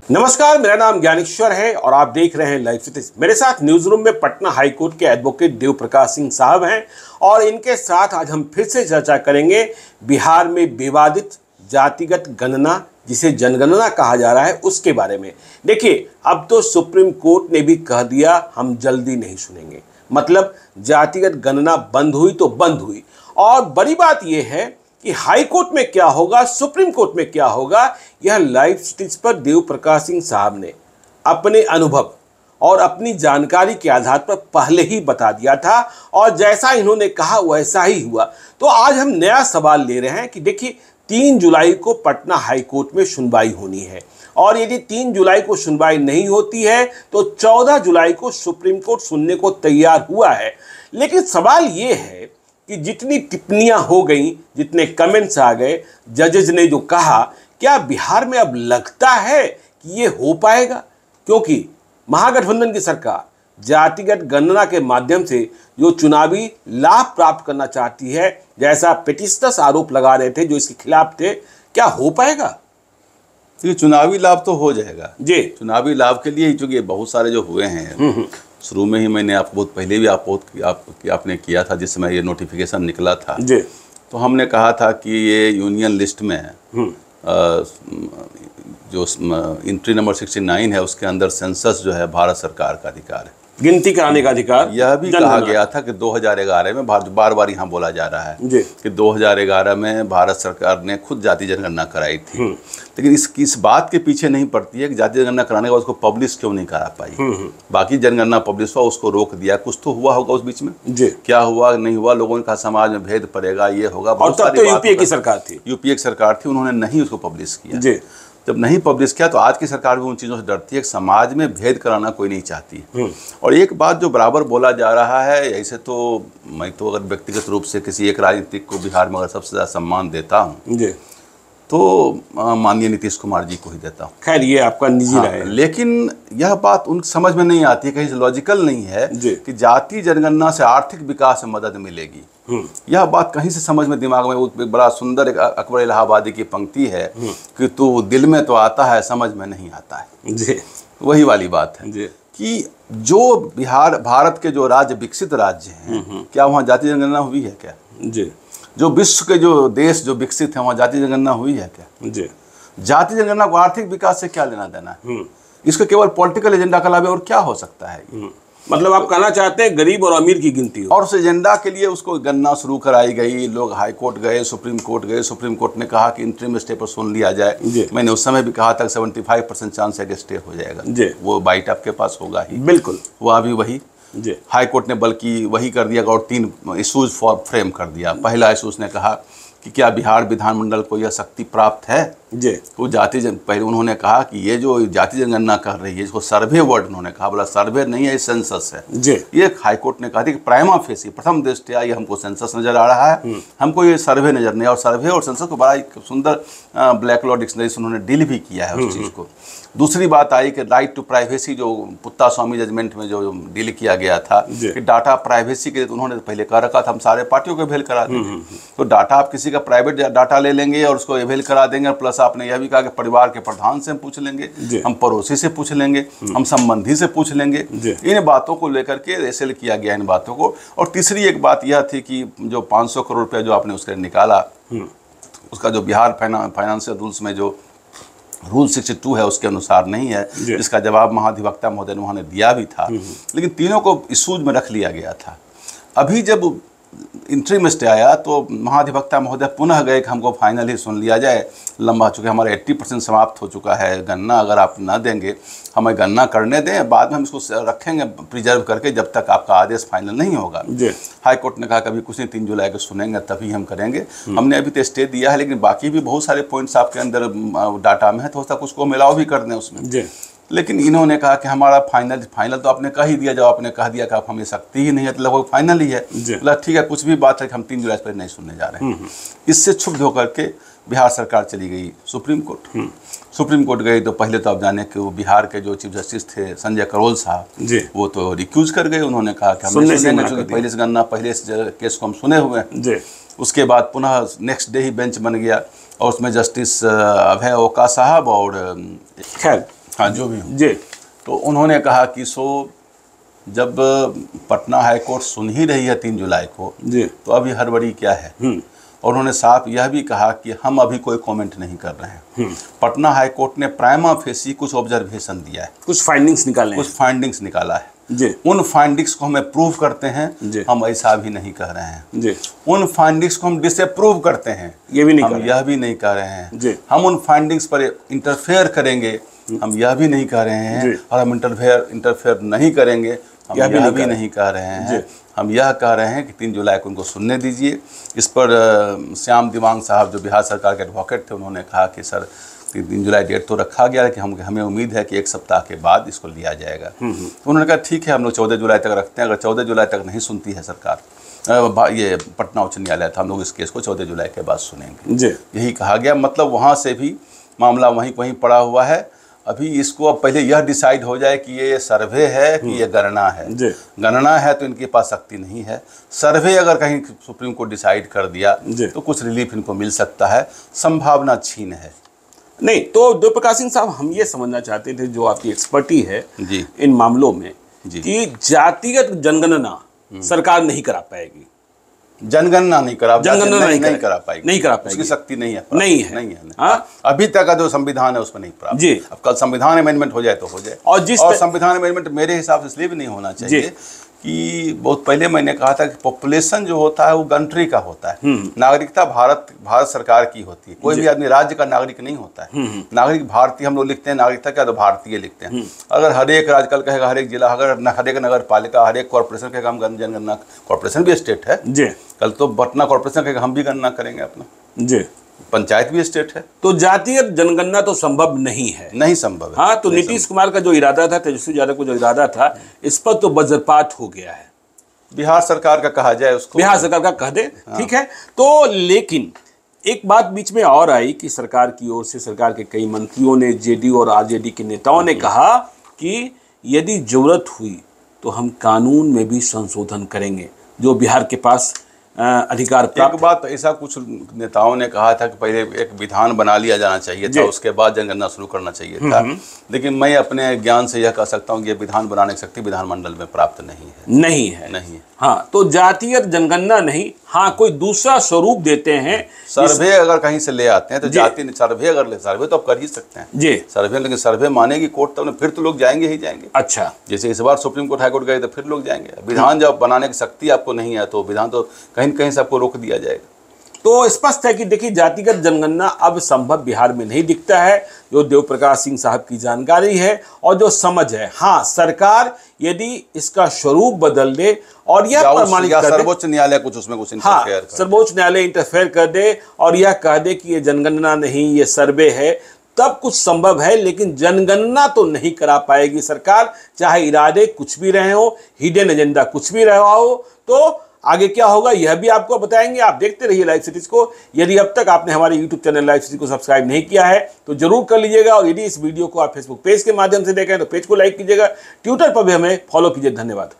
नमस्कार, मेरा नाम ज्ञानेश्वर है और आप देख रहे हैं लाइव सतीश। मेरे साथ न्यूज रूम में पटना हाई कोर्ट के एडवोकेट देव प्रकाश सिंह साहब हैं और इनके साथ आज हम फिर से चर्चा करेंगे बिहार में विवादित जातिगत गणना, जिसे जनगणना कहा जा रहा है, उसके बारे में। देखिए, अब तो सुप्रीम कोर्ट ने भी कह दिया हम जल्दी नहीं सुनेंगे। मतलब जातिगत गणना बंद हुई तो बंद हुई। और बड़ी बात यह है कि हाई कोर्ट में क्या होगा, सुप्रीम कोर्ट में क्या होगा, यह लाइव स्टेज पर देव प्रकाश सिंह साहब ने अपने अनुभव और अपनी जानकारी के आधार पर पहले ही बता दिया था और जैसा इन्होंने कहा वैसा ही हुआ। तो आज हम नया सवाल ले रहे हैं कि देखिए, 3 जुलाई को पटना हाई कोर्ट में सुनवाई होनी है और यदि 3 जुलाई को सुनवाई नहीं होती है तो 14 जुलाई को सुप्रीम कोर्ट सुनने को तैयार हुआ है। लेकिन सवाल ये है कि जितनी टिप्पणियां हो गई, जितने कमेंट्स आ गए, जजेज ने जो कहा, क्या बिहार में अब लगता है कि ये हो पाएगा? क्योंकि महागठबंधन की सरकार जातिगत गणना के माध्यम से जो चुनावी लाभ प्राप्त करना चाहती है, जैसा पेटिशनर्स आरोप लगा रहे थे जो इसके खिलाफ थे, क्या हो पाएगा? ये चुनावी लाभ तो हो जाएगा जी। चुनावी लाभ के लिए चूंकि बहुत सारे जो हुए हैं, शुरू में ही मैंने आपको बहुत पहले भी आपने किया था, जिस समय ये नोटिफिकेशन निकला था जी। तो हमने कहा था कि ये यूनियन लिस्ट में जो एंट्री नंबर 69 है उसके अंदर सेंसस जो है भारत सरकार का अधिकार है, गिनती कराने का अधिकार। यह भी कहा गया था कि 2011 में बार बार यहाँ बोला जा रहा है कि 2011 में भारत सरकार ने खुद जाति जनगणना कराई थी। लेकिन इस बात के पीछे नहीं पड़ती है कि जाति जनगणना कराने के बाद उसको पब्लिश क्यों नहीं करा पाई। बाकी जनगणना पब्लिश हुआ, उसको रोक दिया, कुछ तो हुआ होगा उस बीच में। क्या हुआ नहीं हुआ, लोगों ने कहा समाज में भेद पड़ेगा, ये होगा। और तब तो यूपीए की सरकार थी, यूपीए की सरकार थी, उन्होंने नहीं उसको पब्लिश किया। जब नहीं पब्लिश किया तो आज की सरकार भी उन चीज़ों से डरती है कि समाज में भेद कराना कोई नहीं चाहती। और एक बात जो बराबर बोला जा रहा है, ऐसे तो मैं तो अगर व्यक्तिगत रूप से किसी एक राजनीतिक को बिहार में अगर सबसे ज़्यादा सम्मान देता हूँ तो माननीय नीतीश कुमार जी को ही देता हूँ। खैर, ये आपका निजी राय है। लेकिन यह बात उन समझ में नहीं आती है, कहीं से लॉजिकल नहीं है कि जाति जनगणना से आर्थिक विकास में मदद मिलेगी। यह बात कहीं से समझ में, दिमाग में, वो बड़ा सुंदर एक अकबर इलाहाबादी की पंक्ति है कि तू दिल में तो आता है, समझ में नहीं आता है। जी। वही वाली बात है कि जो बिहार, भारत के जो राज्य विकसित राज्य हैं, क्या वहाँ जाति जनगणना हुई है क्या? जी। जो विश्व के जो देश जो विकसित हैं, वहाँ जाति जनगणना हुई है क्या? जी। जाति जनगणना को आर्थिक विकास से क्या लेना देना है? इसको केवल पॉलिटिकल एजेंडा का लाभ है, और क्या हो सकता है? मतलब आप कहना चाहते हैं गरीब और अमीर की गिनती हो, और उस एजेंडा के लिए उसको गणना शुरू कराई गई। लोग हाई कोर्ट गए, सुप्रीम कोर्ट गए, सुप्रीम कोर्ट ने कहा कि इंटरिम स्टे पर सुन लिया जाए। मैंने उस समय भी कहा था 75% चांस है कि स्टे हो जाएगा। वो बाइट आपके पास होगा ही, बिल्कुल। हुआ भी वही। हाई कोर्ट ने बल्कि वही कर दिया और 3 इशूज फ्रेम कर दिया। पहला इशू उसने कहा कि क्या बिहार विधानमंडल को यह शक्ति प्राप्त है? वो पहले उन्होंने कहा कि ये जो जाति जनगणना कर रही है, इसको सर्वे वर्ड उन्होंने कहा, बोला सर्वे नहीं है, सेंसस है। ये हाई कोर्ट ने कहा था कि प्राइमा फेसी, प्रथम दृष्टया ये हमको सेंसस नजर आ रहा है, हमको ये सर्वे नजर नहीं। और सर्वे और सेंसस को बड़ा सुंदर ब्लैक लॉ डिक्शनरी से उन्होंने डील भी किया है उस चीज़ को। दूसरी बात आई कि राइट टू प्राइवेसी, जो पुत्ता स्वामी जजमेंट में जो डील किया गया था कि डाटा प्राइवेसी के लिए, तो उन्होंने पहले कह रखा था हम सारे पार्टियों को अवेल करा देंगे। तो डाटा आप किसी का प्राइवेट डाटा ले लेंगे और उसको अवेल करा देंगे। प्लस आपने यह भी कहा कि परिवार के प्रधान से हम पूछ लेंगे, हम पड़ोसी से पूछ लेंगे, हम संबंधी से पूछ लेंगे। इन बातों को लेकर के एसेल किया गया, इन बातों को। और तीसरी एक बात यह थी कि जो 500 करोड़ रुपया जो आपने उसका निकाला, उसका जो बिहार फाइनेंशियल रूल्स में जो रूल 62 है उसके अनुसार नहीं है, जिसका जवाब महाधिवक्ता महोदय ने उन्होंने दिया भी था। लेकिन तीनों को इशूज में रख लिया गया था। अभी जब इंटरिम स्टे आया तो महाधिवक्ता महोदय पुनः गए कि हमको फाइनल ही सुन लिया जाए, लंबा चुके हमारा 80% समाप्त हो चुका है गणना, अगर आप ना देंगे हमें गणना करने दें, बाद में हम इसको रखेंगे प्रिजर्व करके जब तक आपका आदेश फाइनल नहीं होगा। हाई कोर्ट ने कहा कभी कुछ नहीं, 3 जुलाई को सुनेंगे तभी हम करेंगे। हमने अभी तो स्टे दिया है, लेकिन बाकी भी बहुत सारे पॉइंट्स आपके अंदर डाटा में है, तो हो सकता है उसको मिलाओ भी कर दें उसमें। लेकिन इन्होंने कहा कि हमारा फाइनल तो आपने कह ही दिया, जब आपने कह दिया कि आप हमें शक्ति ही नहीं है तो लगभग फाइनल ही है। ठीक है, कुछ भी बात है कि हम 3 जुलाई पर नहीं सुनने जा रहे हैं। इससे क्षुब्ध होकर के बिहार सरकार चली गई सुप्रीम कोर्ट। सुप्रीम कोर्ट गई तो पहले तो आप जाने कि वो बिहार के जो चीफ जस्टिस थे संजय करोल साहब, वो तो रिक्यूज कर गए। उन्होंने कहा कि हम नहीं सुनेंगे, क्योंकि पहले से गणना, पहले इस केस को हम सुने हुए हैं। उसके बाद पुनः नेक्स्ट डे ही बेंच बन गया और उसमें जस्टिस अभय ओका साहब और खैर हाँ जो भी हो जी, तो उन्होंने कहा कि जब पटना हाई कोर्ट सुन ही रही है 3 जुलाई को जी, तो अभी हड़बड़ी क्या है। और उन्होंने साफ यह भी कहा कि हम अभी कोई कमेंट नहीं कर रहे हैं। पटना हाई कोर्ट ने प्राइमा फेसी कुछ ऑब्जर्वेशन दिया है, कुछ फाइंडिंग्स निकाले, कुछ फाइंडिंग्स निकाला है जी, उन फाइंडिंग्स को हमें प्रूव करते हैं, हम ऐसा भी नहीं कह रहे हैं जी, उन फाइंडिंग्स को हम डिसअप्रूव करते हैं, ये भी नहीं हम यह भी नहीं कह रहे हैं जी, हम उन फाइंडिंग्स पर इंटरफेयर करेंगे, हम यह भी नहीं कह रहे हैं, और हम इंटरफेयर नहीं करेंगे, हम यह भी नहीं कह रहे हैं। हम यह कह रहे हैं कि 3 जुलाई को उनको सुनने दीजिए। इस पर श्याम दिवांग साहब जो बिहार सरकार के एडवोकेट थे, उन्होंने कहा कि सर 3 जुलाई डेट तो रखा गया है कि हमें उम्मीद है कि 1 सप्ताह के बाद इसको लिया जाएगा। तो उन्होंने कहा ठीक है, हम लोग 14 जुलाई तक रखते हैं। अगर 14 जुलाई तक नहीं सुनती है सरकार, ये पटना उच्च न्यायालय था, हम लोग इस केस को 14 जुलाई के बाद सुनेंगे, यही कहा गया। मतलब वहाँ से भी मामला वहीं पड़ा हुआ है। अभी इसको अब पहले यह डिसाइड हो जाए कि ये सर्वे है कि ये गणना है। गणना है तो इनके पास शक्ति नहीं है। सर्वे अगर कहीं सुप्रीम कोर्ट डिसाइड कर दिया तो कुछ रिलीफ इनको मिल सकता है, संभावना छीन है। नहीं तो देव प्रकाश सिंह साहब, हम ये समझना चाहते थे, जो आपकी एक्सपर्टी है जी इन मामलों में, कि जातिगत जनगणना सरकार नहीं करा पाएगी, जनगणना नहीं करा पाएगी, नहीं करा पाएगी, उसकी शक्ति नहीं है, नहीं है। अभी तक का जो संविधान है उसमें नहीं प्राप्त जी। अब कल संविधान अमेंडमेंट हो जाए तो हो जाए। और संविधान अमेंडमेंट मेरे हिसाब से इसलिए भी नहीं होना चाहिए कि बहुत पहले मैंने कहा था कि पॉपुलेशन जो होता है वो कंट्री का होता है, नागरिकता भारत सरकार की होती है। कोई भी आदमी राज्य का नागरिक नहीं होता है। नागरिक भारतीय हम लोग लिखते हैं, नागरिकता क्या तो भारतीय लिखते हैं। अगर हर एक राज्य कल कहेगा, हर एक जिला, अगर हर एक नगर पालिका, हर एक कॉर्पोरेशन कहेगा हम जनगणना, कॉर्पोरेशन भी स्टेट है जी, कल तो पटना कॉर्पोरेशन कहेगा हम भी गणना करेंगे अपना जी, पंचायत भी स्टेट है। तो जातीय जनगणना तो संभव नहीं है, नहीं संभव है। हाँ, तो नीतीश कुमार का जो इरादा था, तेजस्वी यादव को जो इरादा था, इस पर तो वज्रपात हो गया है। बिहार सरकार का कहा जाए उसको, बिहार सरकार का कह दे, ठीक है। तो लेकिन एक बात बीच में और आई कि सरकार की ओर से, सरकार के कई मंत्रियों ने, जेडीयू और आरजेडी के नेताओं ने कहा कि यदि जरूरत हुई तो हम कानून में भी संशोधन करेंगे, जो बिहार के पास अधिकार प्राप्त। एक बात ऐसा कुछ नेताओं ने कहा था कि पहले एक विधान बना लिया जाना चाहिए था, उसके बाद जनगणना शुरू करना चाहिए था। लेकिन मैं अपने ज्ञान से यह कह सकता हूँ कि ये विधान बनाने की शक्ति विधानमंडल में प्राप्त नहीं है। हाँ, तो जातीय जनगणना नहीं, हाँ कोई दूसरा स्वरूप देते हैं, सर्वे अगर कहीं से ले आते हैं तो जाति सर्वे अगर ले, सर्वे तो आप कर ही सकते हैं जी सर्वे, लेकिन सर्वे मानेगी कोर्ट तब फिर तो लोग जाएंगे ही जाएंगे। अच्छा, जैसे इस बार सुप्रीम कोर्ट हाई कोर्ट गए तो फिर लोग जाएंगे। विधान जब बनाने की शक्ति आपको नहीं है तो विधान तो कहीं कहीं से आपको रोक दिया जाएगा। तो स्पष्ट है कि देखिए, जातिगत जनगणना अब संभव बिहार में नहीं दिखता है, जो देव प्रकाश सिंह साहब की जानकारी है और जो समझ है। हाँ, सरकार यदि इसका स्वरूप बदल दे और यह प्रमाणित कर दे, सर्वोच्च न्यायालय कुछ उसमें कुछ इंटरफेयर कर, सर्वोच्च न्यायालय इंटरफेयर कर दे और यह कह दे कि ये जनगणना नहीं, ये सर्वे है, तब कुछ संभव है। लेकिन जनगणना तो नहीं करा पाएगी सरकार, चाहे इरादे कुछ भी रहे हो, हिडन एजेंडा कुछ भी रहा हो। तो आगे क्या होगा यह भी आपको बताएंगे। आप देखते रहिए लाइव सिटीज को। यदि अब तक आपने हमारे यूट्यूब चैनल लाइव सिटी को सब्सक्राइब नहीं किया है तो जरूर कर लीजिएगा, और यदि इस वीडियो को आप फेसबुक पेज के माध्यम से देखें तो पेज को लाइक कीजिएगा, ट्विटर पर भी हमें फॉलो कीजिए। धन्यवाद।